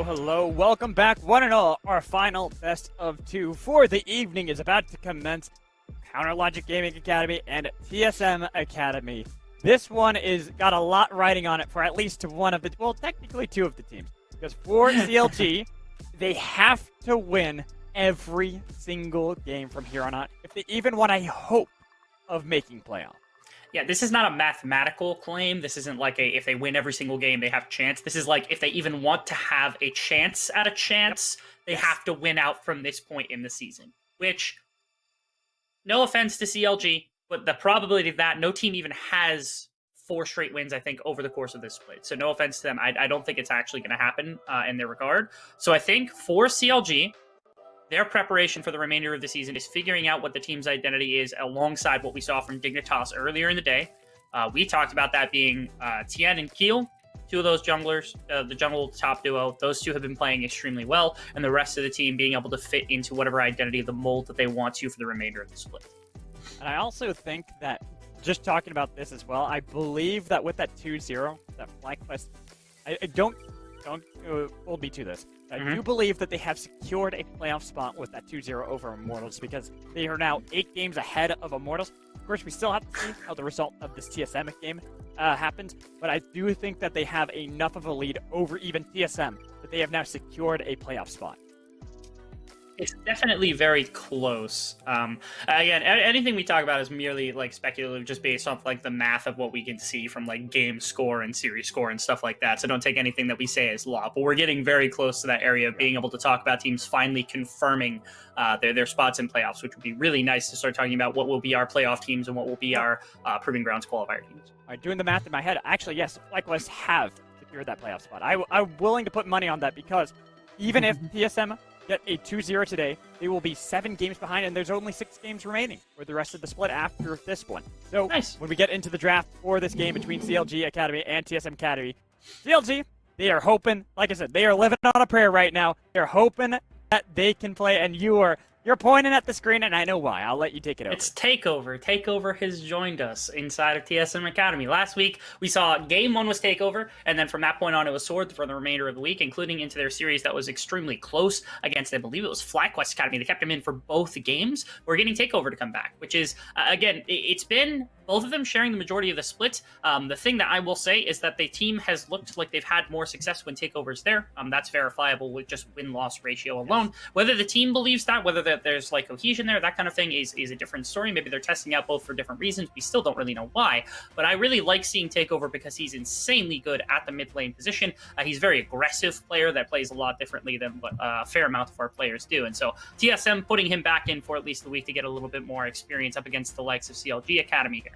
Hello. Welcome back, one and all. Our final best of two for the evening is about to commence. Counter Logic Gaming Academy and TSM Academy. This one is got a lot riding on it for at least one of the, well, technically two of the teams. Because for CLG, they have to win every single game from here on out if they even want a hope of making playoffs. Yeah, this is not a mathematical claim. This isn't like if they win every single game, they have a chance. This is like if they even want to have a chance at a chance, they have to win out from this point in the season. Which, no offense to CLG, but the probability of that, no team even has 4 straight wins, I think, over the course of this split. So no offense to them. I don't think it's actually going to happen in their regard. So I think for CLG, their preparation for the remainder of the season is figuring out what the team's identity is alongside what we saw from Dignitas earlier in the day. We talked about that being Tien and Keel, two of those junglers, the jungle top duo. Those two have been playing extremely well, and the rest of the team being able to fit into whatever identity of the mold that they want to for the remainder of the split. And I also think that, just talking about this as well, I believe that with that 2-0, that FlyQuest, I don't hold me to this. I do believe that they have secured a playoff spot with that 2-0 over Immortals because they are now 8 games ahead of Immortals. Of course, we still have to see how the result of this TSM game happens, but I do think that they have enough of a lead over even TSM that they have now secured a playoff spot. It's definitely very close. Again, anything we talk about is merely like speculative, just based off like the math of what we can see from like game score and series score and stuff like that. So don't take anything that we say as law. But we're getting very close to that area of being able to talk about teams finally confirming their spots in playoffs, which would be really nice to start talking about what will be our playoff teams and what will be our Proving Grounds qualifier teams. All right, doing the math in my head, actually, yes, FlyQuest have secured that playoff spot. I'm willing to put money on that because even if TSM get a 2-0 today, they will be 7 games behind, and there's only 6 games remaining for the rest of the split after this one. So nice. When we get into the draft for this game between CLG Academy and TSM Academy, CLG, they are hoping, like I said, they are living on a prayer right now. They're hoping that they can play, and you're pointing at the screen, and I know why. I'll let you take it over. It's Takeover. Takeover has joined us inside of TSM Academy. Last week, we saw Game 1 was Takeover, and then from that point on, it was Sword for the remainder of the week, including into their series that was extremely close against, I believe it was FlyQuest Academy. They kept him in for both games. We're getting Takeover to come back, which is, again, it's been both of them sharing the majority of the split. The thing that I will say is that the team has looked like they've had more success when Takeover's there. That's verifiable with just win-loss ratio alone. Whether the team believes that, whether there's like cohesion there, that kind of thing is a different story. Maybe they're testing out both for different reasons. We still don't really know why. But I really like seeing Takeover because he's insanely good at the mid lane position. He's a very aggressive player that plays a lot differently than what a fair amount of our players do. And so TSM putting him back in for at least the week to get a little bit more experience up against the likes of CLG Academy here.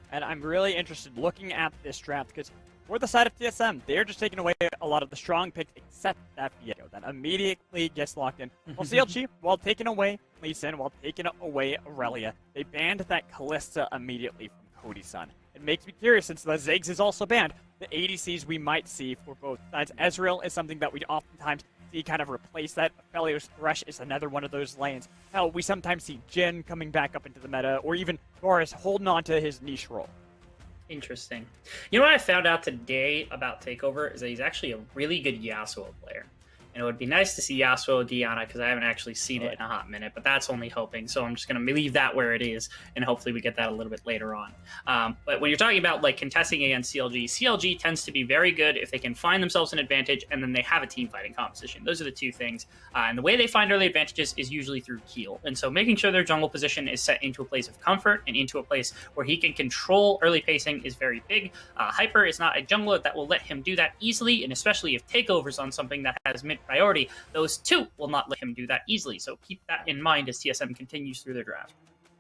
And I'm really interested looking at this draft because for the side of TSM, they're just taking away a lot of the strong picks except that Viego that immediately gets locked in. While CLG, while taking away Lee Sin, while taking away Aurelia, they banned that Kalista immediately from Cody's son. It makes me curious since the Ziggs is also banned, the ADCs we might see for both sides. Ezreal is something that we oftentimes see kind of replace that. Aphelios Thresh is another one of those lanes. Hell, we sometimes see Jhin coming back up into the meta, or even Boris holding on to his niche role. Interesting. You know what I found out today about Takeover is that he's actually a really good Yasuo player. And it would be nice to see Yasuo Diana because I haven't actually seen it in a hot minute, but that's only hoping. So I'm just going to leave that where it is, and hopefully we get that a little bit later on. But when you're talking about like contesting against CLG tends to be very good if they can find themselves an advantage and then they have a team fighting composition. Those are the two things. And the way they find early advantages is usually through Keel. And so making sure their jungle position is set into a place of comfort and into a place where he can control early pacing is very big. Hyper is not a jungler that will let him do that easily, and especially if Takeover's on something that has mid priority, those two will not let him do that easily. So keep that in mind as TSM continues through their draft.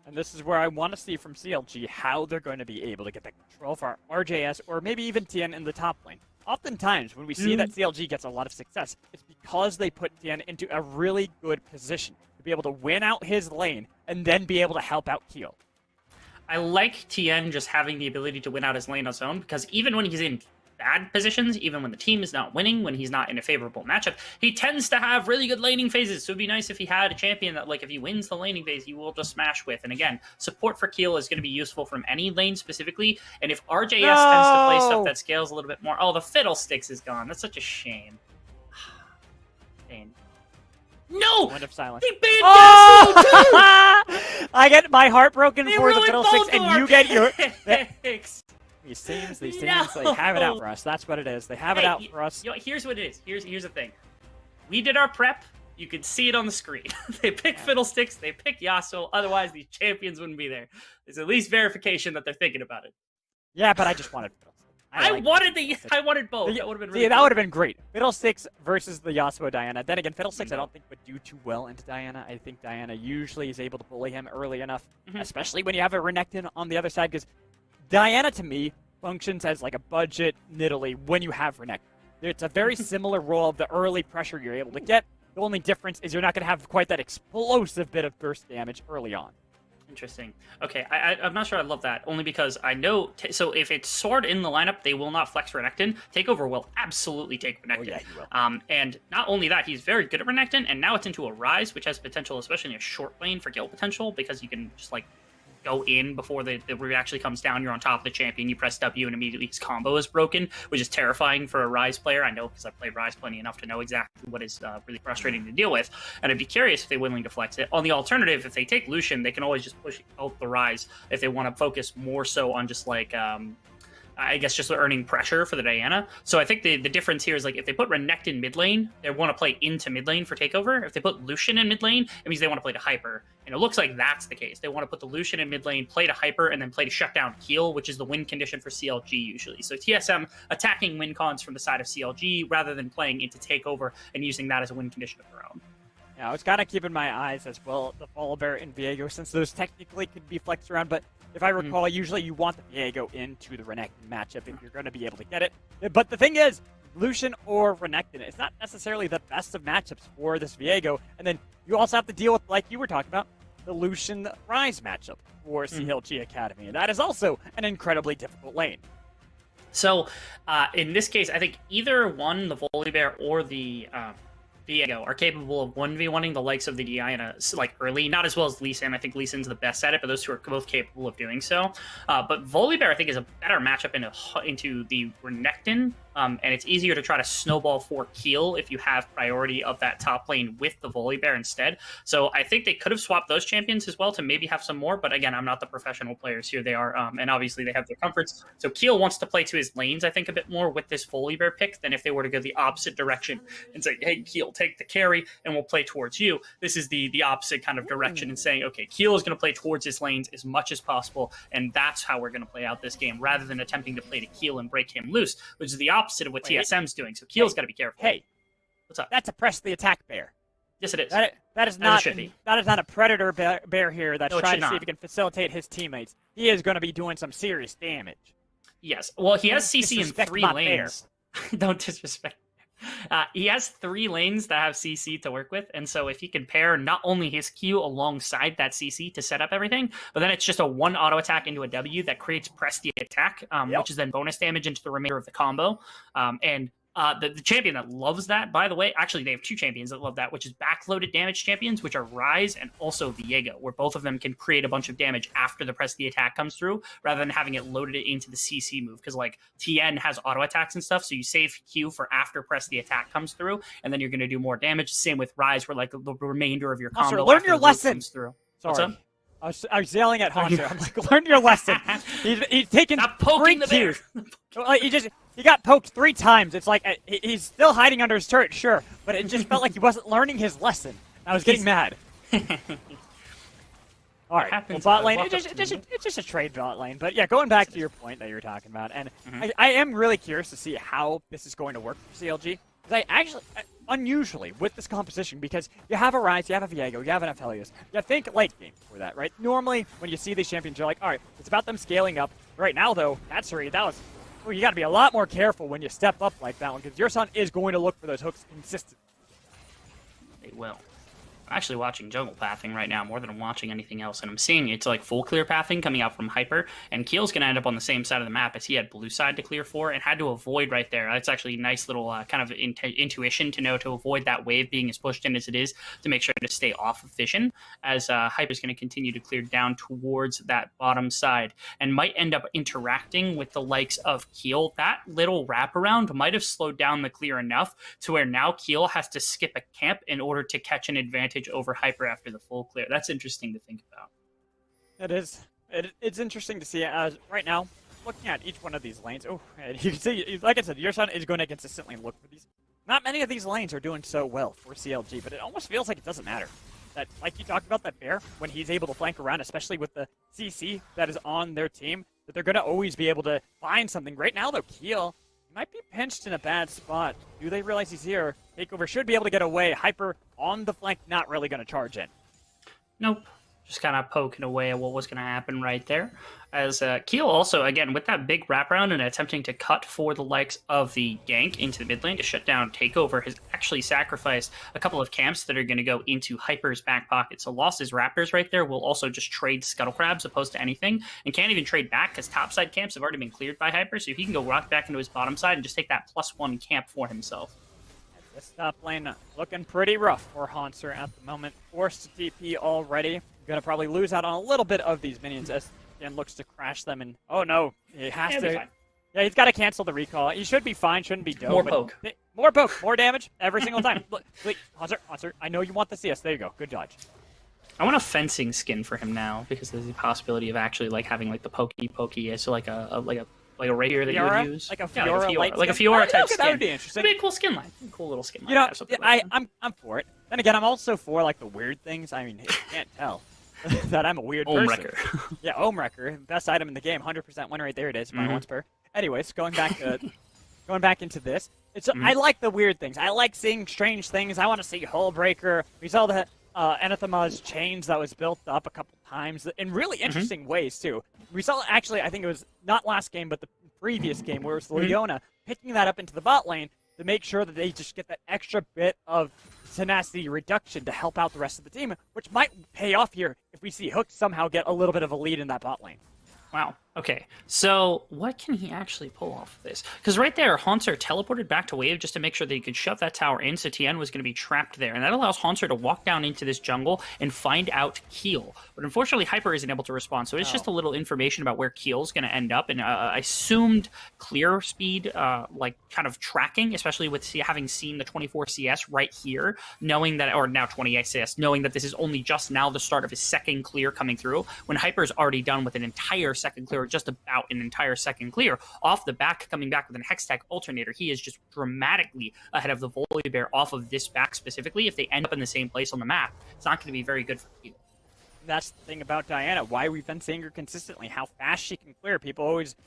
And this is where I want to see from CLG how they're going to be able to get the control for RJS or maybe even Tien in the top lane. Oftentimes, when we see that CLG gets a lot of success, it's because they put Tien into a really good position to be able to win out his lane and then be able to help out Keel. I like Tien just having the ability to win out his lane on his own, because even when he's in bad positions, even when the team is not winning, when he's not in a favorable matchup, he tends to have really good laning phases. So it'd be nice if he had a champion that, like, if he wins the laning phase, he will just smash with. And again, support for Keel is going to be useful from any lane specifically. And if RJS tends to play stuff that scales a little bit more, oh, the Fiddlesticks is gone. That's such a shame. And no! Wind of silence. He banned Oh! Yasuo too! I get my heart broken They for the ruined Fiddlesticks, both and of our you get your... picks. These teams, they No. have it out for us. That's what it is. They have it out for us. You know, here's what it is. Here's the thing. We did our prep. You could see it on the screen. They picked Fiddlesticks. They picked Yasuo. Otherwise, these champions wouldn't be there. There's at least verification that they're thinking about it. Yeah, but I just wanted Fiddlesticks. I wanted both. That would have been really that cool. would have been great. Fiddlesticks versus the Yasuo Diana. Then again, Fiddlesticks I don't think would do too well into Diana. I think Diana usually is able to bully him early enough, especially when you have a Renekton on the other side, because Diana, to me, functions as like a budget Nidalee when you have Renekton. It's a very similar role of the early pressure you're able to get. The only difference is you're not going to have quite that explosive bit of burst damage early on. Interesting. Okay, I'm not sure I love that, only because I know... so if it's Sword in the lineup, they will not flex Renekton. Takeover will absolutely take Renekton. Oh, yeah, he will. And not only that, he's very good at Renekton, and now it's into a Rise, which has potential, especially in a short lane for kill potential, because you can just, like, go in before the root actually comes down. You're on top of the champion, you press W, and immediately his combo is broken, which is terrifying for a Rise player. I know because I've played Rise plenty enough to know exactly what is really frustrating to deal with, and I'd be curious if they're willing to flex it. On the alternative, if they take Lucian, they can always just push out the Rise if they want to focus more so on just like I guess just earning pressure for the Diana. So I think the difference here is, like, if they put Renekton mid lane, they want to play into mid lane for takeover. If they put Lucian in mid lane, it means they want to play to hyper. And it looks like that's the case. They want to put the Lucian in mid lane, play to hyper, and then play to shut down Keel, which is the win condition for CLG usually. So TSM attacking win cons from the side of CLG rather than playing into takeover and using that as a win condition of their own. Yeah, I was kind of keeping my eyes as well, the Volibear and Viego, since those technically could be flexed around, but if I recall, usually you want the Viego into the Renekton matchup if you're going to be able to get it. But the thing is, Lucian or Renekton is not necessarily the best of matchups for this Viego, and then you also have to deal with, like you were talking about, the Lucian Rise matchup for CLG Academy, and that is also an incredibly difficult lane. So, in this case, I think either one, the Volibear or the Viego, are capable of 1v1ing the likes of the Diana, like, early. Not as well as Lee Sin. I think Lee Sin's the best at it, but those two are both capable of doing so. But Volibear, I think, is a better matchup into the Renekton, and it's easier to try to snowball for Keel if you have priority of that top lane with the Volibear instead. So I think they could have swapped those champions as well to maybe have some more, but again, I'm not the professional players here. They are, and obviously they have their comforts. So Keel wants to play to his lanes, I think, a bit more with this Volibear pick than if they were to go the opposite direction and say, hey, Keel, take the carry and we'll play towards you. This is the opposite kind of direction and saying, okay, Keel is going to play towards his lanes as much as possible, and that's how we're going to play out this game, rather than attempting to play to Keel and break him loose, which is the opposite of what TSM's doing. So Keel's got to be careful. Hey, what's up? That's a press the attack bear. Yes, it is. That is not a predator bear here that's trying to see if he can facilitate his teammates. He is going to be doing some serious damage. Yes. Well, he has CC in 3 lanes. Don't disrespect. He has 3 lanes that have CC to work with, and so if he can pair not only his Q alongside that CC to set up everything, but then it's just a 1 auto attack into a W that creates press the attack, which is then bonus damage into the remainder of the combo. And the champion that loves that, by the way, actually they have 2 champions that love that, which is backloaded damage champions, which are Rise and also Viego, where both of them can create a bunch of damage after the press the attack comes through, rather than having it loaded into the CC move, because like TN has auto attacks and stuff, so you save Q for after press the attack comes through, and then you're going to do more damage. Same with Rise, where like the remainder of your combo learn your lesson comes through. Sorry. I was yelling at Hanser. I'm like, learn your lesson. He's taking Stop poking the bear. He got poked 3 times. It's like he's still hiding under his turret, sure, but it just felt like he wasn't learning his lesson. I was getting mad. All right, well, bot lane, it's just a trade bot lane. But yeah, going back to your point that you were talking about, and I am really curious to see how this is going to work for CLG. Because I actually, unusually, with this composition, because you have a Rise, you have a Viego, you have an Aphelios. You think late game for that, right? Normally, when you see these champions, you're like, all right, it's about them scaling up. Right now, though, you got to be a lot more careful when you step up like that one, because your son is going to look for those hooks consistently. They will. I'm actually watching jungle pathing right now more than I'm watching anything else, and I'm seeing it's like full clear pathing coming out from Hyper, and Keel's going to end up on the same side of the map as he had blue side to clear for and had to avoid right there. That's actually a nice little kind of intuition to know to avoid that wave being as pushed in as it is to make sure to stay off of vision as Hyper's going to continue to clear down towards that bottom side and might end up interacting with the likes of Keel. That little wraparound might have slowed down the clear enough to where now Keel has to skip a camp in order to catch an advantage over Hyper after the full clear. That's interesting to think about. It is. It's interesting to see as right now, looking at each one of these lanes. Oh, and you can see, like I said, your son is going to consistently look for these. Not many of these lanes are doing so well for CLG, but it almost feels like it doesn't matter. That, like you talked about, that bear, when he's able to flank around, especially with the CC that is on their team, that they're going to always be able to find something. Right now, though, Keel might be pinched in a bad spot. Do they realize he's here? Takeover should be able to get away. Hyper on the flank, not really going to charge in. Nope. Just kind of poking away at what was going to happen right there. As Keel also, again, with that big wraparound and attempting to cut for the likes of the gank into the mid lane to shut down Takeover, has actually sacrificed a couple of camps that are going to go into Hyper's back pocket. So lost his Raptors right there. Will also just trade Scuttle Crabs opposed to anything and can't even trade back because topside camps have already been cleared by Hyper. So he can go rock back into his bottom side and just take that +1 camp for himself. This top lane looking pretty rough for Haunter at the moment. Forced to TP already. Gonna probably lose out on a little bit of these minions as again looks to crash them. And oh no, he has to. Yeah, he's got to cancel the recall. He should be fine. Shouldn't be dope. More poke. More poke. More damage every single time. Look, Haunter, I know you want the CS. There you go. Good dodge. I want a fencing skin for him now because there's the possibility of actually like having like the pokey, so like a rapier that Fiora? you would use. Like a Fiora, like a Fiora type skin. That would be interesting. It'd be a cool skin line. Cool little skin line. You know, like I'm for it. Then again, I'm also for like the weird things. I mean, you can't tell that I'm a weird person. Wrecker. Yeah, Ohm Wrecker, best item in the game, 100% win rate. There it is, my once per. Anyways, going back into this. I like the weird things. I like seeing strange things. I want to see Hull Breaker. We saw the Anathema's chains that was built up a couple times in really interesting ways too. We saw actually, I think it was not last game, but the previous game where it was Leona picking that up into the bot lane to make sure that they just get that extra bit of tenacity reduction to help out the rest of the team, which might pay off here if we see Hook somehow get a little bit of a lead in that bot lane. Wow. Okay. So what can he actually pull off of this? Because right there, Haunter teleported back to wave just to make sure that he could shove that tower in, so Tien was going to be trapped there. And that allows Haunter to walk down into this jungle and find out Keel. But unfortunately, Hyper isn't able to respond. So it's just a little information about where Keel's going to end up. And assumed clear speed, like kind of tracking, especially with having seen the 24 CS right here, knowing that, or now 20 CS, knowing that this is only just now the start of his second clear coming through, when Hyper's already done with an entire second clear, just about an entire second clear. Off the back, coming back with an Hextech alternator, he is just dramatically ahead of the Volibear off of this back specifically. If they end up in the same place on the map, it's not going to be very good for Keel. That's the thing about Diana, why we've been seeing her consistently, how fast she can clear. People always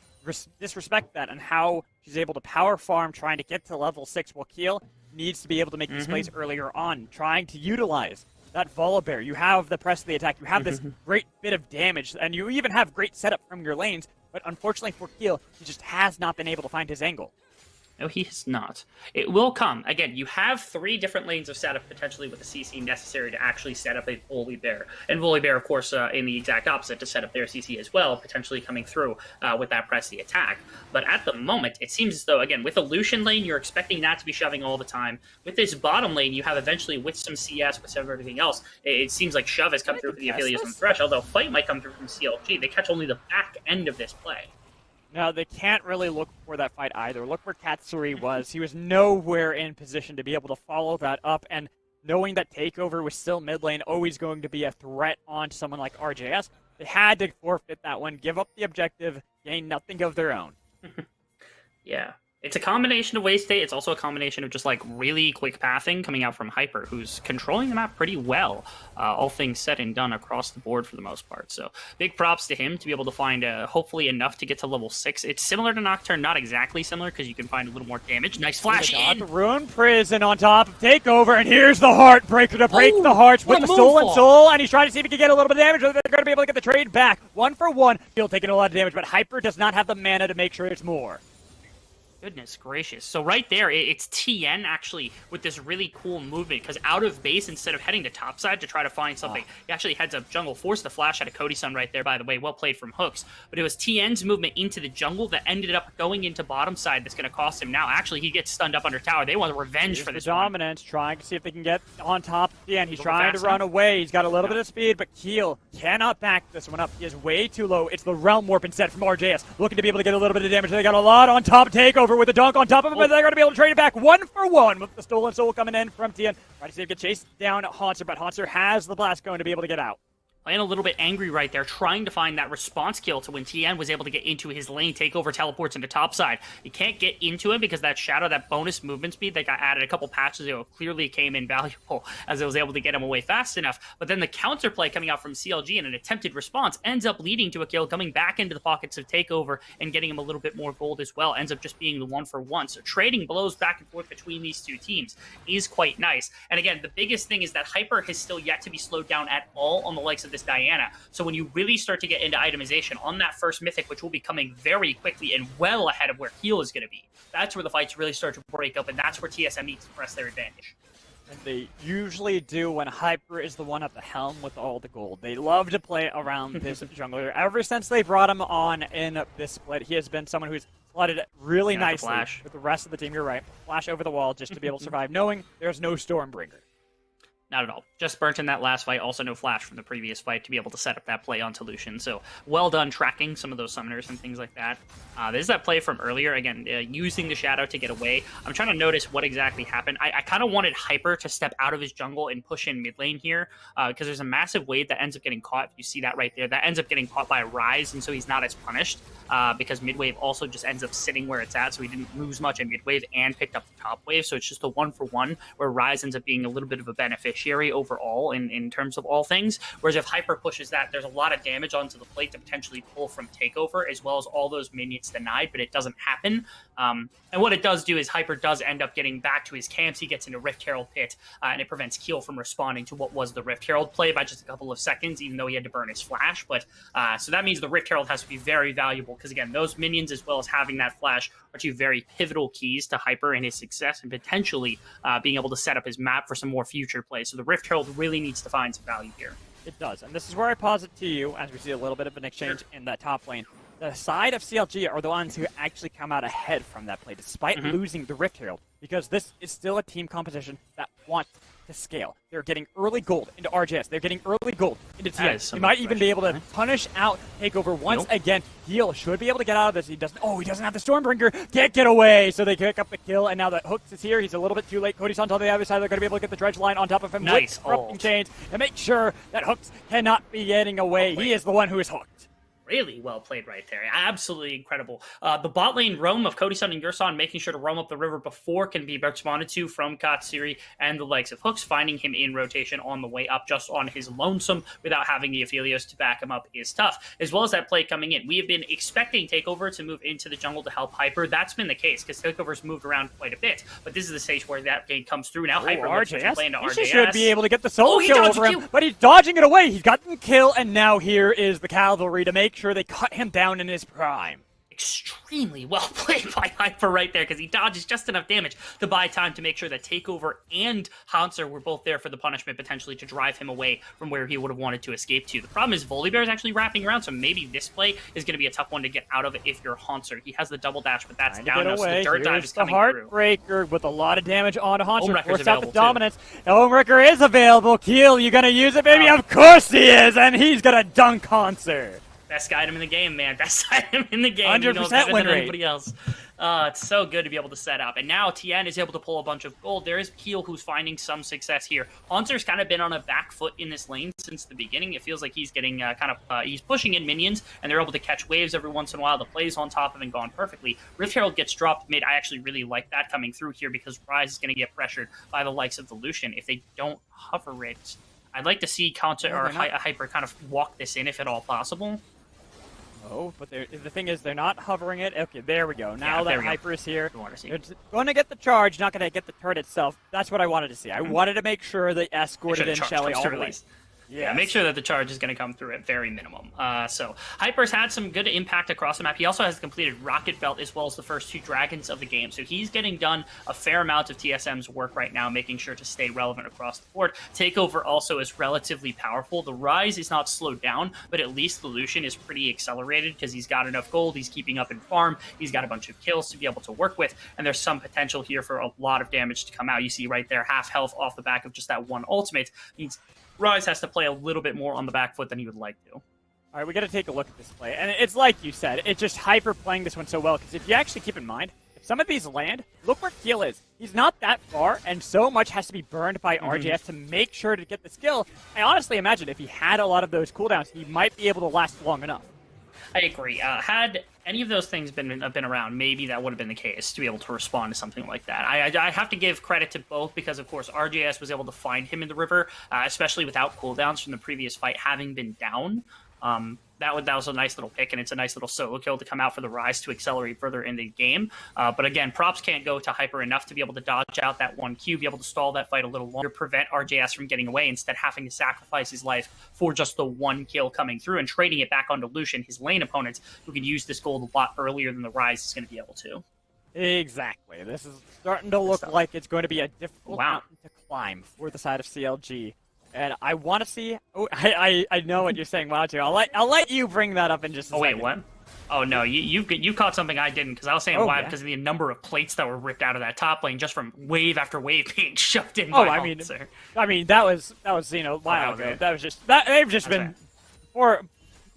disrespect that and how she's able to power farm trying to get to level 6 while Keel needs to be able to make these plays earlier on, trying to utilize that Volibear. You have the press of the attack, you have this great bit of damage, and you even have great setup from your lanes, but unfortunately for Keel, he just has not been able to find his angle. No, he has not. It will come. Again, you have 3 different lanes of setup potentially with the CC necessary to actually set up a Volibear. And Volibear, of course, in the exact opposite to set up their CC as well, potentially coming through with that press the attack. But at the moment, it seems as though, again, with the Lucian lane, you're expecting that to be shoving all the time. With this bottom lane, you have eventually, with some CS, with some everything else, it seems like shove has come through for the Aphelios and Thresh, although fight might come through from CLG. They catch only the back end of this play. No, they can't really look for that fight either. Look where Katsuri was. He was nowhere in position to be able to follow that up, and knowing that Takeover was still mid lane, always going to be a threat on someone like RJS, they had to forfeit that one, give up the objective, gain nothing of their own. Yeah. It's a combination of waste state. It's also a combination of just like really quick pathing coming out from Hyper, who's controlling the map pretty well, all things said and done across the board for the most part. So big props to him to be able to find hopefully enough to get to level 6. It's similar to Nocturne, not exactly similar because you can find a little more damage. Nice flash in. The Rune Prison on top of Takeover, and here's the Heartbreaker to break the hearts with the Stolen Soul, and he's trying to see if he can get a little bit of damage. They're going to be able to get the trade back. 1 for 1. He'll taking a lot of damage, but Hyper does not have the mana to make sure it's more. Goodness gracious. So right there, it's TN actually with this really cool movement, because out of base, instead of heading to top side to try to find something, he actually heads up jungle, forced the flash out of Cody Sun right there, by the way. Well played from Hooks. But it was TN's movement into the jungle that ended up going into bottom side that's going to cost him now. Actually, he gets stunned up under tower. They want revenge for this dominance, trying to see if they can get on top of TN. He's trying to run away. He's got a little bit of speed, but Keel cannot back this one up. He is way too low. It's the Realm Warp instead from RJS, looking to be able to get a little bit of damage. They got a lot on top. Takeover with the dunk on top of him, but they're going to be able to trade it back 1-for-1 with the Stolen Soul coming in from TN. Trying to see if he can chase down Haunter, but Haunter has the blast going to be able to get out. Playing a little bit angry right there, trying to find that response kill to when TN was able to get into his lane. Takeover teleports into topside. You can't get into him because that shadow, that bonus movement speed that got added a couple patches ago clearly came in valuable as it was able to get him away fast enough. But then the counterplay coming out from CLG in an attempted response ends up leading to a kill, coming back into the pockets of Takeover and getting him a little bit more gold as well. Ends up just being the 1-for-1. So trading blows back and forth between these two teams is quite nice. And again, the biggest thing is that Hyper has still yet to be slowed down at all on the likes of this Diana. So when you really start to get into itemization on that first mythic, which will be coming very quickly and well ahead of where heal is going to be, that's where the fights really start to break up, and that's where TSM needs to press their advantage. And they usually do when Hyper is the one at the helm with all the gold. They love to play around this jungler. Ever since they brought him on in this split, he has been someone who's slotted really nicely with the rest of the team. You're right. Flash over the wall just to be able to survive, knowing there's no Stormbringer. Not at all. Just burnt in that last fight. Also no flash from the previous fight to be able to set up that play onto Lucian. So well done tracking some of those summoners and things like that. There's that play from earlier. Again, using the shadow to get away. I'm trying to notice what exactly happened. I kind of wanted Hyper to step out of his jungle and push in mid lane here because there's a massive wave that ends up getting caught. You see that right there. That ends up getting caught by Ryze, and so he's not as punished because mid wave also just ends up sitting where it's at. So he didn't lose much in mid wave and picked up the top wave. So it's just a 1-for-1 where Ryze ends up being a little bit of a beneficiary overall in terms of all things. Whereas if Hyper pushes that, there's a lot of damage onto the plate to potentially pull from Takeover, as well as all those minions denied, but it doesn't happen. And what it does do is Hyper does end up getting back to his camps. He gets into Rift Herald pit, and it prevents Keel from responding to what was the Rift Herald play by just a couple of seconds, even though he had to burn his flash. But so that means the Rift Herald has to be very valuable, because again, those minions as well as having that flash are two very pivotal keys to Hyper and his success, and potentially being able to set up his map for some more future plays. So the Rift Herald really needs to find some value here. It does, and this is where I posit to you, as we see a little bit of an exchange in that top lane. The side of CLG are the ones who actually come out ahead from that play, despite losing the Rift Herald, because this is still a team competition that wants to scale. They're getting early gold into RJS. They're getting early gold into TS. He might even be able to punish out Takeover once again. Heal should be able to get out of this. He doesn't. Oh, he doesn't have the Stormbringer. Can't get away. So they pick up the kill, and now that Hooks is here, he's a little bit too late. Cody's on the other side. They're going to be able to get the dredge line on top of him. Nice. With corrupting chains and make sure that Hooks cannot be getting away. He is the one who is hooked. Really well played right there. Absolutely incredible. The bot lane roam of Cody Sun and Gerson, making sure to roam up the river before can be responded to from Katsuri and the likes of Hooks, finding him in rotation on the way up just on his lonesome without having the Aphelios to back him up is tough. As well as that play coming in. We have been expecting Takeover to move into the jungle to help Hyper. That's been the case because Takeover's moved around quite a bit. But this is the stage where that game comes through. Now Hyper looks to play into RJS. He should be able to get the solo kill over him, but he's dodging it away. He's gotten the kill, and now here is the cavalry to make sure they cut him down in his prime. Extremely well played by Hyper right there, because he dodges just enough damage to buy time to make sure that Takeover and Hanser were both there for the punishment, potentially to drive him away from where he would have wanted to escape to. The problem is Volibear is actually wrapping around, so maybe this play is going to be a tough one to get out of if you're Hanser. He has the double dash, but that's down now, so the dirt dive is coming through. Heartbreaker with a lot of damage on Hanser. Homewrecker's Force out the available dominance. Homewrecker is available. Keel, you gonna use it, baby? Of course he is, and he's gonna dunk Hanser. Best item in the game, man. Best item in the game. 100% win rate. Anybody else. It's so good to be able to set up. And now TN is able to pull a bunch of gold. There is Keel who's finding some success here. Hanser's kind of been on a back foot in this lane since the beginning. It feels like he's getting he's pushing in minions, and they're able to catch waves every once in a while. The play's on top of him gone perfectly. Rift Herald gets dropped mid. I actually really like that coming through here because Ryze is going to get pressured by the likes of the Lucian if they don't hover it. I'd like to see Counter or Hyper kind of walk this in if at all possible. Oh, but the thing is, they're not hovering it. Okay, there we go. Now that Hyper is here, they're going to get the charge, not going to get the turret itself. That's what I wanted to see. I wanted to make sure they escorted in Shelly all the way. Yeah, make sure that the charge is going to come through at very minimum. So Hyper's had some good impact across the map. He also has completed Rocket Belt as well as the first 2 Dragons of the game. So he's getting done a fair amount of TSM's work right now, making sure to stay relevant across the board. Takeover also is relatively powerful. The Rise is not slowed down, but at least the Lucian is pretty accelerated because he's got enough gold. He's keeping up in farm. He's got a bunch of kills to be able to work with. And there's some potential here for a lot of damage to come out. You see right there, half health off the back of just that one ultimate. Means Rise has to play a little bit more on the back foot than he would like to. All right, we got to take a look at this play. And it's like you said, it's just Hyper playing this one so well, because if you actually keep in mind, if some of these land, look where Keel is. He's not that far, and so much has to be burned by RJS to make sure to get the skill. I honestly imagine if he had a lot of those cooldowns, he might be able to last long enough. I agree. Had any of those things been around, maybe that would have been the case to be able to respond to something like that. I have to give credit to both because, of course, RJS was able to find him in the river, especially without cooldowns from the previous fight having been down. That was a nice little pick, and it's a nice little solo kill to come out for the Rise to accelerate further in the game. But again, props can't go to Hyper enough to be able to dodge out that 1Q, be able to stall that fight a little longer, prevent RJS from getting away, instead having to sacrifice his life for just the 1 kill coming through and trading it back onto Lucian, his lane opponent, who can use this gold a lot earlier than the Rise is going to be able to. Exactly. This is starting to look like it's going to be a difficult mountain to climb for the side of CLG. And I want to see. Oh, I know what you're saying. Wow, too. I'll let you bring that up in just a second. Wait, what? Oh no, you caught something I didn't, because I was saying why because of the number of plates that were ripped out of that top lane just from wave after wave being shoved in. I mean that was a while ago. They've just been for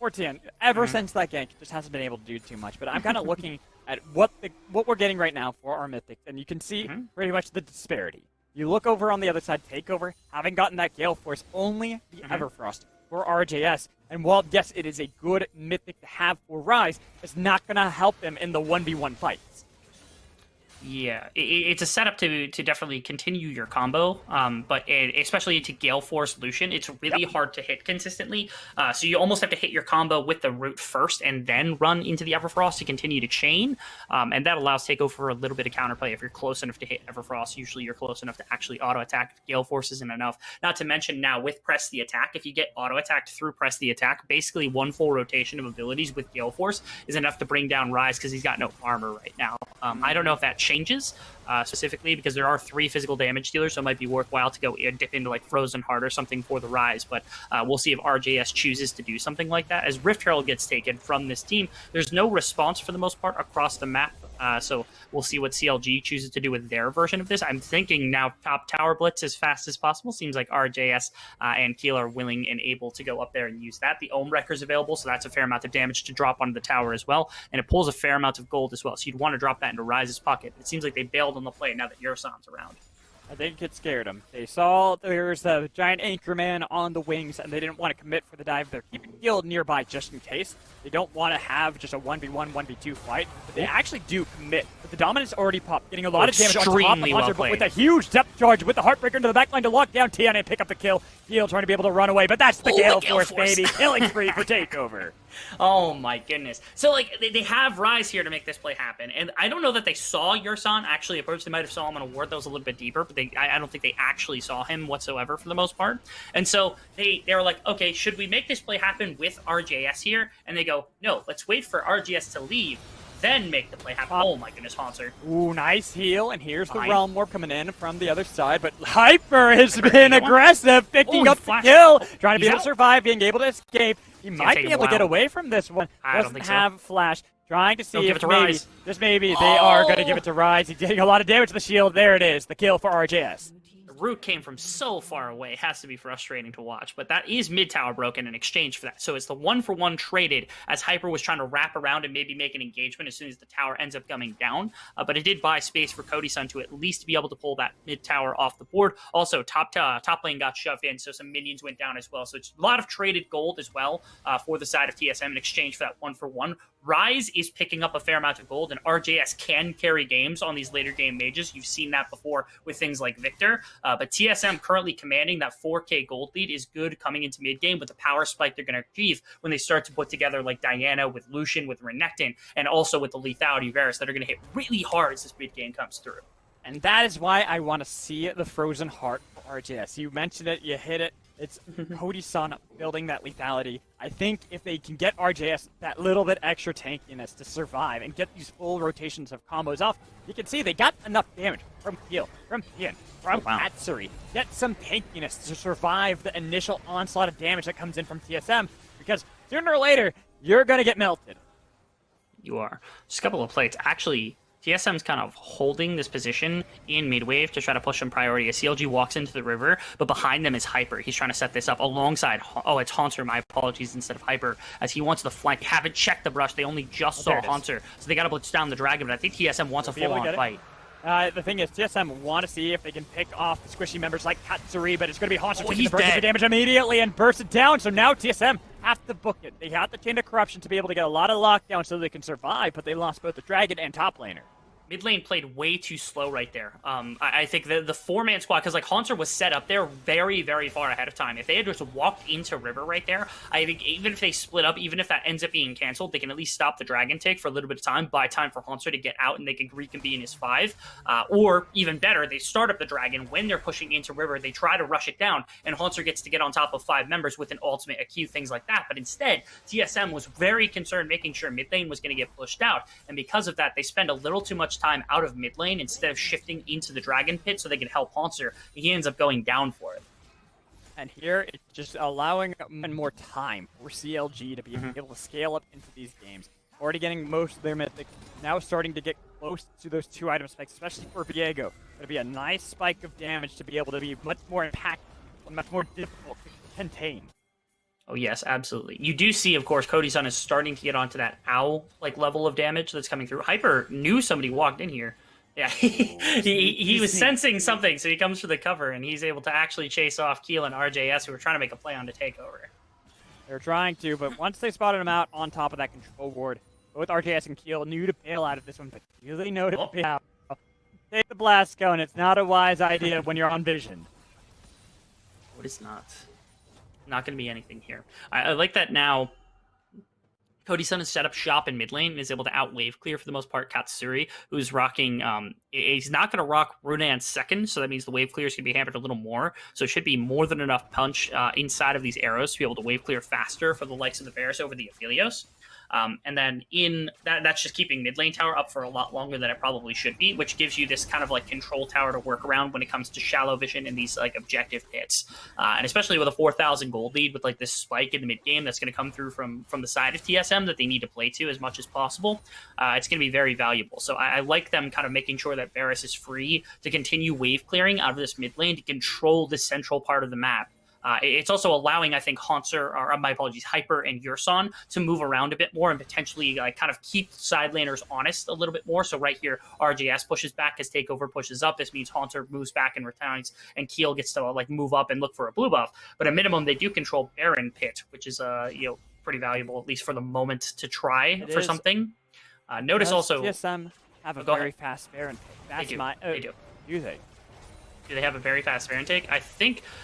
TN ever since that gank just hasn't been able to do too much. But I'm kind of looking at what we're getting right now for our Mythic, and you can see pretty much the disparity. You look over on the other side, Takeover, having gotten that Gale Force, only the Everfrost for RJS. And while, yes, it is a good Mythic to have for Rise, it's not going to help them in the 1v1 fights. Yeah, it's a setup to definitely continue your combo, but especially into Gale Force Lucian, it's really hard to hit consistently. So you almost have to hit your combo with the root first and then run into the Everfrost to continue to chain, and that allows Takeover for a little bit of counterplay. If you're close enough to hit Everfrost, usually you're close enough to actually auto-attack. Gale Force isn't enough. Not to mention now with Press the Attack, if you get auto-attacked through Press the Attack, basically one full rotation of abilities with Gale Force is enough to bring down Rise because he's got no armor right now. I don't know if that changes specifically because there are 3 physical damage dealers, so it might be worthwhile to go dip into like Frozen Heart or something for the Rise, but we'll see if RJS chooses to do something like that. As Rift Herald gets taken from this team, there's no response for the most part across the map, so we'll see what CLG chooses to do with their version of this. I'm thinking now top tower blitz as fast as possible. Seems like RJS and Keel are willing and able to go up there and use that. The Ohm Wrecker is available, so that's a fair amount of damage to drop onto the tower as well, and it pulls a fair amount of gold as well, so you'd want to drop that into Rise's pocket. It seems like they bailed on the play now that Yersan's around. I think it scared them. They saw there's a giant Anchorman on the wings, and they didn't want to commit for the dive. They're keeping Guild nearby just in case. They don't want to have just a 1v1, 1v2 fight, but they actually do commit. But the Dominance already popped, getting a lot of damage on top of Hunter, but with a huge depth charge, with the Heartbreaker into the backline to lock down TN and pick up the kill. Guild trying to be able to run away, but that's the Gale Force, baby. Killing spree for Takeover. Oh my goodness. So like they have Rise here to make this play happen, and I don't know that they saw Yersan actually approach. They might have saw him on a ward that was a little bit deeper, but I don't think they actually saw him whatsoever for the most part. And so they were like, okay, should we make this play happen with RJS here? And they go, no, let's wait for RJS to leave, then make the play happen. Oh my goodness, Haunter. Ooh, nice heal, and here's the Realm Warp coming in from the other side, but Hyper has been aggressive, picking up the kill, trying to be able to survive, being able to escape. He might be able to get away from this one. Doesn't have Flash. Trying to see if maybe, just maybe, they are going to give it to Rise. He's getting a lot of damage to the shield. There it is, the kill for RJS. The root came from so far away. It has to be frustrating to watch, but that is mid tower broken in exchange for that. So it's the 1-for-1 traded as Hyper was trying to wrap around and maybe make an engagement as soon as the tower ends up coming down. But it did buy space for Cody Sun to at least be able to pull that mid tower off the board. Also, top lane got shoved in, so some minions went down as well. So it's a lot of traded gold as well for the side of TSM in exchange for that 1-for-1. Rise is picking up a fair amount of gold, and RJS can carry games on these later game mages. You've seen that before with things like Victor. But TSM currently commanding that 4K gold lead is good coming into mid-game with the power spike they're going to achieve when they start to put together like Diana with Lucian, with Renekton, and also with the lethality of Varus that are going to hit really hard as this mid-game comes through. And that is why I want to see the Frozen Heart for RJS. You mentioned it, you hit it. It's Cody's son building that lethality. I think if they can get RJS that little bit extra tankiness to survive and get these full rotations of combos off, you can see they got enough damage from Keel, from Pian, from Katsuri. Get some tankiness to survive the initial onslaught of damage that comes in from TSM, because sooner or later, you're going to get melted. You are. Just a couple of plates. Actually, TSM's kind of holding this position in mid-wave to try to push some priority as CLG walks into the river, but behind them is Hyper. He's trying to set this up alongside... Oh, it's Haunter, my apologies, instead of Hyper, as he wants the flank. They haven't checked the brush. They only just saw Haunter, so they got to blitz down the Dragon, but I think TSM wants a full-on fight. The thing is, TSM want to see if they can pick off the squishy members like Katsuri, but it's going to be Haunter taking the burst of the damage immediately and burst it down, so now TSM have to book it. They have to chain of corruption to be able to get a lot of lockdown so they can survive, but they lost both the Dragon and top laner. Mid lane played way too slow right there. I think the four-man squad, because like Haunter was set up there very, very far ahead of time. If they had just walked into River right there, I think even if they split up, even if that ends up being canceled, they can at least stop the Dragon take for a little bit of time, buy time for Haunter to get out, and they can reconvene as 5. Or even better, they start up the Dragon. When they're pushing into River, they try to rush it down, and Haunter gets to get on top of 5 members with an ultimate, a Q, things like that. But instead, TSM was very concerned making sure mid lane was going to get pushed out, and because of that, they spend a little too much time out of mid lane instead of shifting into the Dragon Pit so they can help Haunter. He ends up going down for it. And here, it's just allowing more time for CLG to be able to scale up into these games. Already getting most of their mythic, now starting to get close to those 2 item spikes, especially for Viego. It'll be a nice spike of damage to be able to be much more impactful, much more difficult to contain. Oh, yes, absolutely. You do see, of course, Cody-san is starting to get onto that owl-like level of damage that's coming through. Hyper knew somebody walked in here. Yeah, he was sensing something, so he comes for the cover, and he's able to actually chase off Keel and RJS, who were trying to make a play on the takeover. They're trying to, but once they spotted him out on top of that control ward, both RJS and Keel knew to bail out of this one, but really know to bail out. Take the blast cone. It's not a wise idea when you're on vision. What is not going to be anything here. I like that now. Cody-san has set up shop in mid lane and is able to outwave clear for the most part Katsuri, who's rocking... he's not going to rock Runan second, so that means the wave clear is going to be hampered a little more. So it should be more than enough punch inside of these arrows to be able to wave clear faster for the likes of the Varus over the Aphelios. And then in that's just keeping mid lane tower up for a lot longer than it probably should be, which gives you this kind of like control tower to work around when it comes to shallow vision and these like objective pits. And especially with a 4,000 gold lead with like this spike in the mid game that's going to come through from the side of TSM that they need to play to as much as possible, it's going to be very valuable. So I like them kind of making sure that Varus is free to continue wave clearing out of this mid lane to control the central part of the map. It's also allowing, I think, Hyper and Yurson to move around a bit more and potentially kind of keep side laners honest a little bit more. So right here, RJS pushes back as Takeover pushes up. This means Haunter moves back and returns, and Keel gets to like move up and look for a blue buff. But at minimum, they do control Baron Pit, which is pretty valuable, at least for the moment, to try for something. Notice also... TSM have a very fast Baron Pit. They do. Do they? Do they have a very fast Baron take? I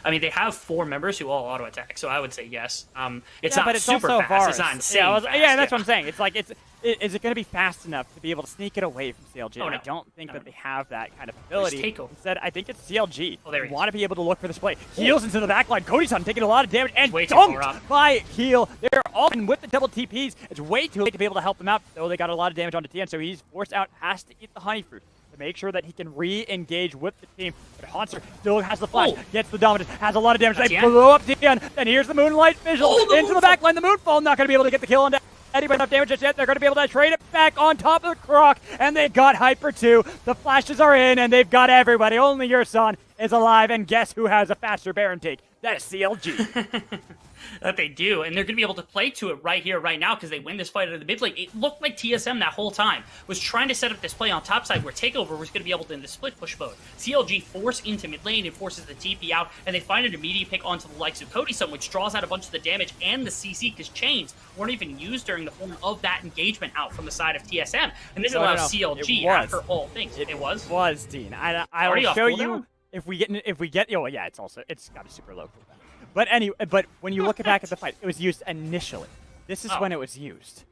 mean, they have 4 members who all auto attack, so I would say yes. It's not super fast. Varus. It's not insane. Yeah, that's what I'm saying. It's like, is it going to be fast enough to be able to sneak it away from CLG? Oh, no. I don't think that they have that kind of ability. Instead, I think it's CLG. Oh, there they want to be able to look for this play. Heals into the backline. Cody-san taking a lot of damage and dunked by Keel. They're all in with the double TPs. It's way too late to be able to help them out, though they got a lot of damage onto TN, so he's forced out, has to eat the honey fruit to make sure that he can re-engage with the team. But Haunter still has the flash, gets the dominance, has a lot of damage. They blow up DN, and here's the Moonlight Visual into the backline. The Moonfall not going to be able to get the kill on anybody enough damage just yet. They're going to be able to trade it back on top of the Croc, and they got Hyper too. The flashes are in, and they've got everybody. Only Yurson is alive, and guess who has a faster Baron take? That is CLG. That they do, and they're going to be able to play to it right here, right now, because they win this fight out of the mid lane. It looked like TSM that whole time was trying to set up this play on top side where Takeover was going to be able to in the split push mode. CLG force into mid lane and forces the TP out, and they find an immediate pick onto the likes of Cody-san, which draws out a bunch of the damage and the CC, because chains weren't even used during the form of that engagement out from the side of TSM, and this allows CLG after all things. It was, Dean. I'll show you if we get. Oh yeah, it's got to be super low cooldown. But anyway, when you look back at the fight, it was used initially. This is when it was used.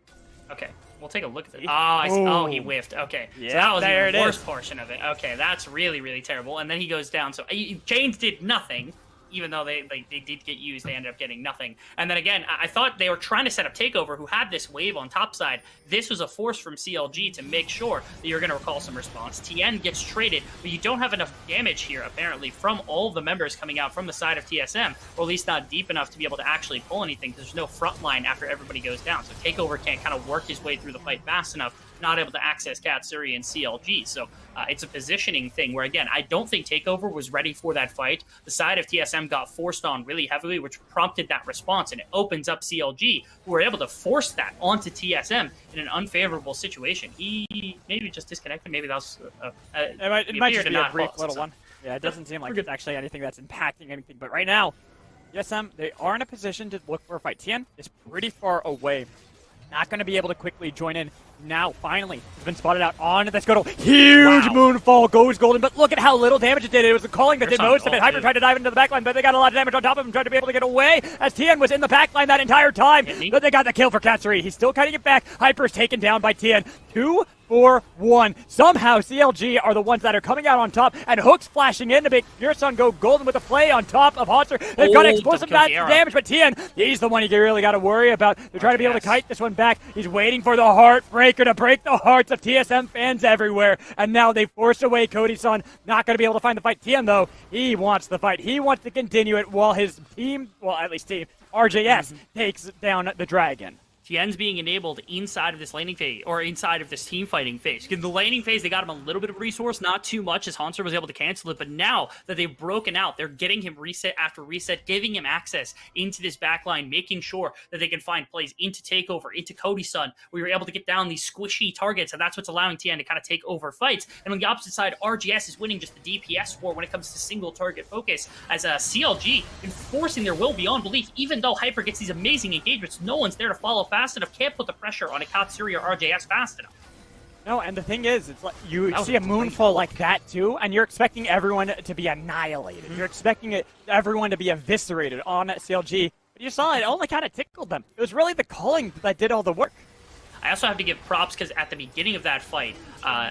Okay. We'll take a look at it. Oh, he whiffed. Okay. Yeah, so that was there the it worst is. portion of it. Okay, that's really, really terrible. And then he goes down. So Chains did nothing. Even though they did get used, they ended up getting nothing. And then again, I thought they were trying to set up Takeover, who had this wave on top side. This was a force from CLG to make sure that you're going to recall some response. TN gets traded, but you don't have enough damage here, apparently, from all the members coming out from the side of TSM, or at least not deep enough to be able to actually pull anything, because there's no front line after everybody goes down. So Takeover can't kind of work his way through the fight fast enough, not able to access Katsuri and CLG. So it's a positioning thing where, again, I don't think Takeover was ready for that fight. The side of TSM got forced on really heavily, which prompted that response, and it opens up CLG, who were able to force that onto TSM in an unfavorable situation. He maybe just disconnected. Maybe that was it might just be a brief little one. Yeah, it doesn't seem like it's actually anything that's impacting anything. But right now, TSM, they are in a position to look for a fight. TN is pretty far away. Not going to be able to quickly join in. Now, finally, it's been spotted out on the Scuttle. Huge moonfall goes golden, but look at how little damage it did. It was the calling that did most of it. Hyper tried to dive into the backline, but they got a lot of damage on top of him, tried to be able to get away as Tien was in the backline that entire time. But they got the kill for Katsuri. He's still cutting it back. Hyper's taken down by Tien. 2-4-1. Somehow CLG are the ones that are coming out on top, and Hook's flashing in to make Pure Sun go golden with a play on top of Hauntzer. They've got explosive damage, but Tien, he's the one you really got to worry about. They're trying to be able to kite this one back. He's waiting for the Heartbreaker to break the hearts of TSM fans everywhere, and now they forced away Cody-san. Not going to be able to find the fight. Tien, though, he wants the fight. He wants to continue it while his team, well, at least team, RJS, takes down the Dragon. Tien's being enabled inside of this laning phase, or inside of this team fighting phase. In the laning phase, they got him a little bit of resource, not too much, as Hauntzer was able to cancel it, but now that they've broken out, they're getting him reset after reset, giving him access into this backline, making sure that they can find plays into Takeover, into Cody-san, where you're able to get down these squishy targets, and that's what's allowing Tien to kind of take over fights. And on the opposite side, RGS is winning just the DPS war when it comes to single target focus, as CLG enforcing their will beyond belief. Even though Hyper gets these amazing engagements, no one's there to follow fast enough, can't put the pressure on a Katsuri or RJS fast enough. No, and the thing is, it's like you see a moonfall like that too, and you're expecting everyone to be annihilated. You're expecting everyone to be eviscerated on CLG, but you saw it only kind of tickled them. It was really the calling that did all the work. I also have to give props because at the beginning of that fight,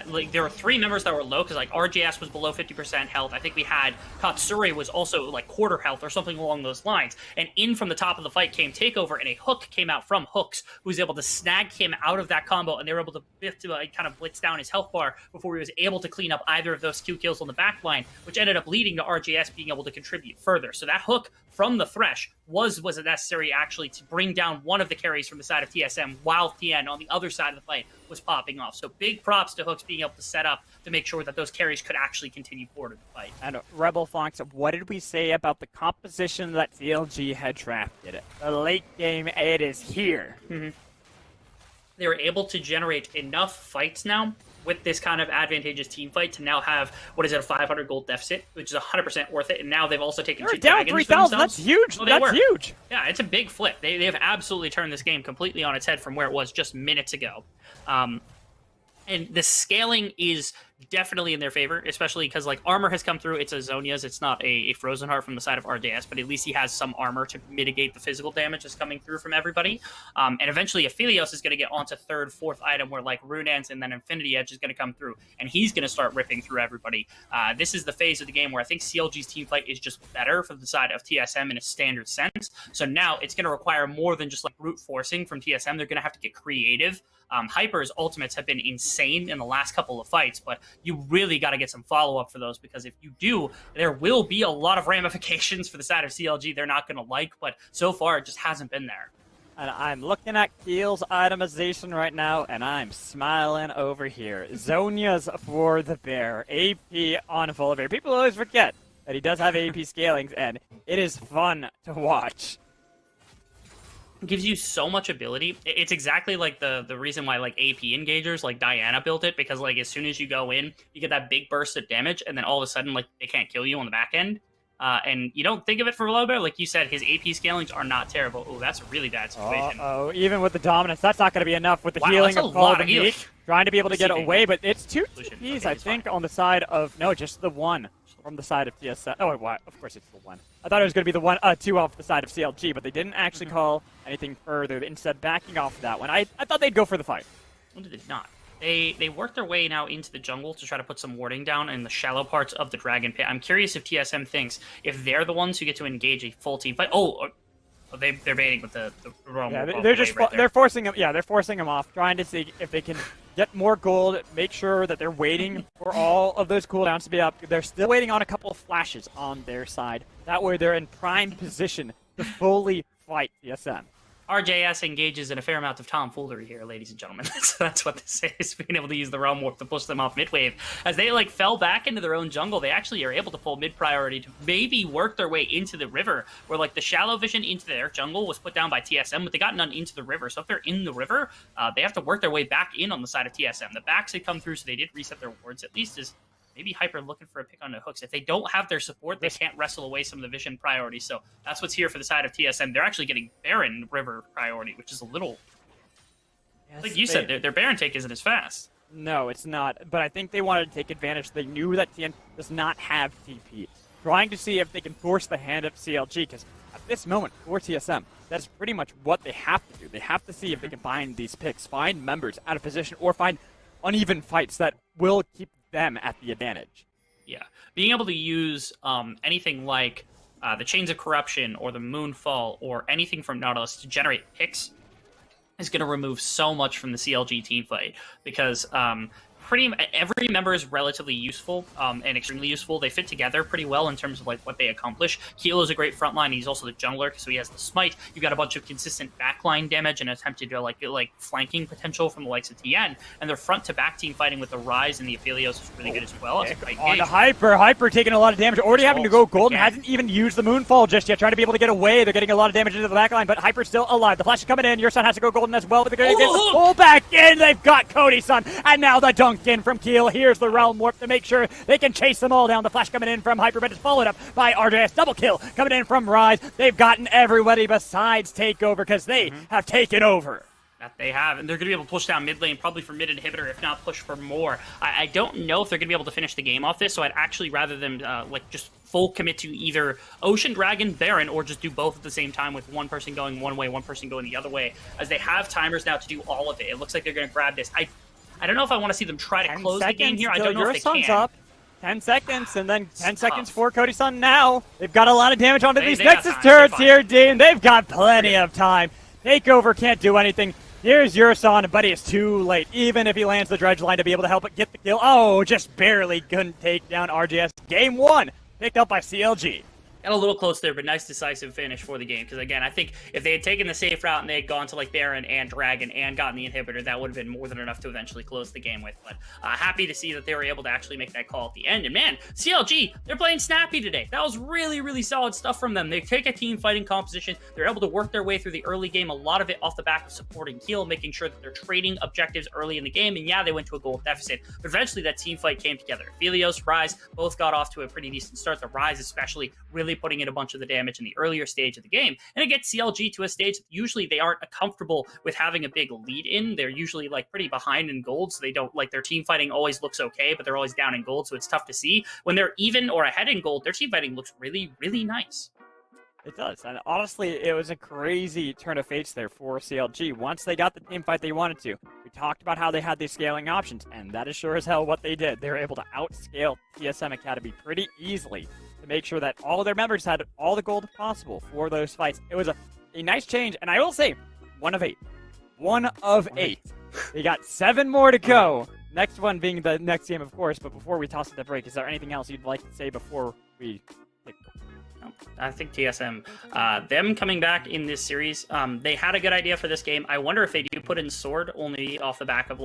like there were 3 members that were low because like RJS was below 50% health. I think we had Katsuri was also like quarter health or something along those lines. And in from the top of the fight came Takeover, and a hook came out from Hooks, who was able to snag him out of that combo, and they were able to kind of blitz down his health bar before he was able to clean up either of those 2 kills on the back line, which ended up leading to RJS being able to contribute further. So that hook from the Thresh was necessary actually to bring down one of the carries from the side of TSM, while Tien on the other side of the fight was popping off. So big props to Hooks being able to set up to make sure that those carries could actually continue forward in the fight. And Rebel Fox, what did we say about the composition that CLG had drafted? The late game, it is here. They were able to generate enough fights now with this kind of advantageous team fight to now have, what is it, a 500 gold deficit, which is 100% worth it. And now they've also taken 2 down dragons 3,000. That's huge. That's huge. Yeah, it's a big flip. They've absolutely turned this game completely on its head from where it was just minutes ago. And the scaling is definitely in their favor, especially because like armor has come through. It's a Zonia's. It's not a Frozen Heart from the side of RJS, but at least he has some armor to mitigate the physical damage that's coming through from everybody. And eventually Aphelios is going to get onto 3rd, 4th item where like Runeance and then Infinity Edge is going to come through, and he's going to start ripping through everybody. This is the phase of the game where I think CLG's teamfight is just better for the side of TSM in a standard sense. So now it's going to require more than just like brute forcing from TSM. They're going to have to get creative. Hyper's ultimates have been insane in the last couple of fights, but you really got to get some follow-up for those, because if you do, there will be a lot of ramifications for the side of CLG they're not going to like, but so far it just hasn't been there. And I'm looking at Keel's itemization right now, and I'm smiling over here. Zonia's for the bear. AP on full bear. People always forget that he does have AP scalings, and it is fun to watch. Gives you so much ability. It's exactly like the reason why like AP engagers like Diana built it, because like as soon as you go in, you get that big burst of damage, and then all of a sudden like they can't kill you on the back end. And you don't think of it for Lobear, like you said, his AP scalings are not terrible. Oh, that's a really bad situation. Even with the dominance, that's not going to be enough with the healing of Call of the Meek. Trying to be able to get away, but it's 2 TPs, I think, on the side of... No, just the 1 from the side of TSM. Oh, wait, what? Of course it's the 1. I thought it was going to be the 2 off the side of CLG, but they didn't actually call anything further, instead backing off that one. I thought they'd go for the fight. Well, they did not. They worked their way now into the jungle to try to put some warding down in the shallow parts of the Dragon Pit. I'm curious if TSM thinks if they're the ones who get to engage a full team fight. They're baiting with the wrong. Yeah, they're forcing them. Yeah, they're forcing them off, trying to see if they can get more gold. Make sure that they're waiting for all of those cooldowns to be up. They're still waiting on a couple of flashes on their side. That way, they're in prime position to fully fight TSM. RJS engages in a fair amount of tomfoolery here, ladies and gentlemen. That's what this is, being able to use the Realm Warp to push them off mid-wave. As they, fell back into their own jungle, they actually are able to pull mid-priority to maybe work their way into the river, where, the shallow vision into their jungle was put down by TSM, but they got none into the river. So if they're in the river, they have to work their way back in on the side of TSM. The backs had come through, so they did reset their wards, at least as maybe Hyper looking for a pick on the hooks. If they don't have their support, they can't wrestle away some of the vision priority. So that's what's here for the side of TSM. They're actually getting Baron River priority, which is a little... Yes, like you said, their Baron take isn't as fast. No, it's not. But I think they wanted to take advantage. They knew that TN does not have TP. Trying to see if they can force the hand of CLG, because at this moment, for TSM, that's pretty much what they have to do. They have to see if they can find these picks, find members out of position, or find uneven fights that will keep them at the advantage. Yeah, being able to use anything like the Chains of Corruption or the Moonfall or anything from Nautilus to generate picks is going to remove so much from the CLG team fight, because every member is relatively useful and extremely useful. They fit together pretty well in terms of what they accomplish. Kilo is a great frontline. He's also the jungler, so he has the smite. You've got a bunch of consistent backline damage and attempted to get flanking potential from the likes of TN. And their front to back team fighting with the Rise and the Aphelios is really good as well. On to Hyper taking a lot of damage. Already having to go golden. Hasn't even used the Moonfall just yet. Trying to be able to get away. They're getting a lot of damage into the backline, but Hyper's still alive. The flash is coming in. Your son has to go golden as well, but they're going to get the pull back in. They've got Cody-san, and now the dunk in from Keel. Here's the Realm Warp to make sure they can chase them all down. The flash coming in from Hyper, but it's followed up by RJS. Double kill coming in from Rise. They've gotten everybody besides Takeover, because they have taken over. That they have, and they're going to be able to push down mid lane, probably for mid inhibitor, if not push for more. I don't know if they're going to be able to finish the game off this, so I'd actually rather them just full commit to either Ocean Dragon, Baron, or just do both at the same time with one person going one way, one person going the other way, as they have timers now to do all of it. It looks like they're going to grab this. I don't know if I want to see them try to close the game here. I don't know if they can. Up. 10 seconds, and then 10 seconds for Cody-san now. They've got a lot of damage onto these Nexus turrets here, Dean. They've got plenty of time. Takeover can't do anything. Here's Yurson, but it's too late. Even if he lands the dredge line to be able to help it get the kill. Oh, just barely couldn't take down RJS. Game 1, picked up by CLG. Got a little close there, but nice decisive finish for the game. Because again, I think if they had taken the safe route and they had gone to Baron and Dragon and gotten the inhibitor, that would have been more than enough to eventually close the game with. But happy to see that they were able to actually make that call at the end. And man, CLG, they're playing snappy today. That was really, really solid stuff from them. They take a team fighting composition. They're able to work their way through the early game, a lot of it off the back of supporting Keel, making sure that they're trading objectives early in the game. And yeah, they went to a goal deficit, but eventually that team fight came together. Aphelios, Rise, both got off to a pretty decent start. The Rise especially really putting in a bunch of the damage in the earlier stage of the game, and it gets CLG to a stage that usually they aren't comfortable with having a big lead in. They're usually pretty behind in gold, so they don't their team fighting always looks okay, but they're always down in gold, so it's tough to see. When they're even or ahead in gold, their team fighting looks really, really nice. It does, and honestly, it was a crazy turn of fates there for CLG. Once they got the team fight they wanted to, we talked about how they had these scaling options, and that is sure as hell what they did. They were able to outscale TSM Academy pretty easily to make sure that all of their members had all the gold possible for those fights. It was a nice change, and I will say, 1 of 8. 1 of 8. They got 7 more to go. Next one being the next game, of course, but before we toss it to break, is there anything else you'd like to say before we take the break? I think TSM, them coming back in this series, they had a good idea for this game. I wonder if they do put in Sword only off the back of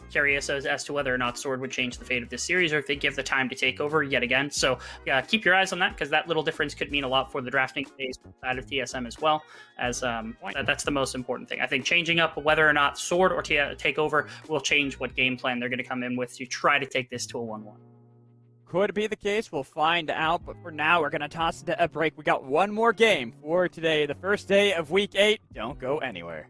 curious as to whether or not Sword would change the fate of this series, or if they give the time to take over yet again. So yeah, keep your eyes on that, because that little difference could mean a lot for the drafting phase side of TSM as well, as that's the most important thing. I think changing up whether or not Sword or Takeover will change what game plan they're going to come in with to try to take this to a 1-1. Could be the case. We'll find out. But for now, we're going to toss it to a break. We got one more game for today, the first day of Week 8. Don't go anywhere.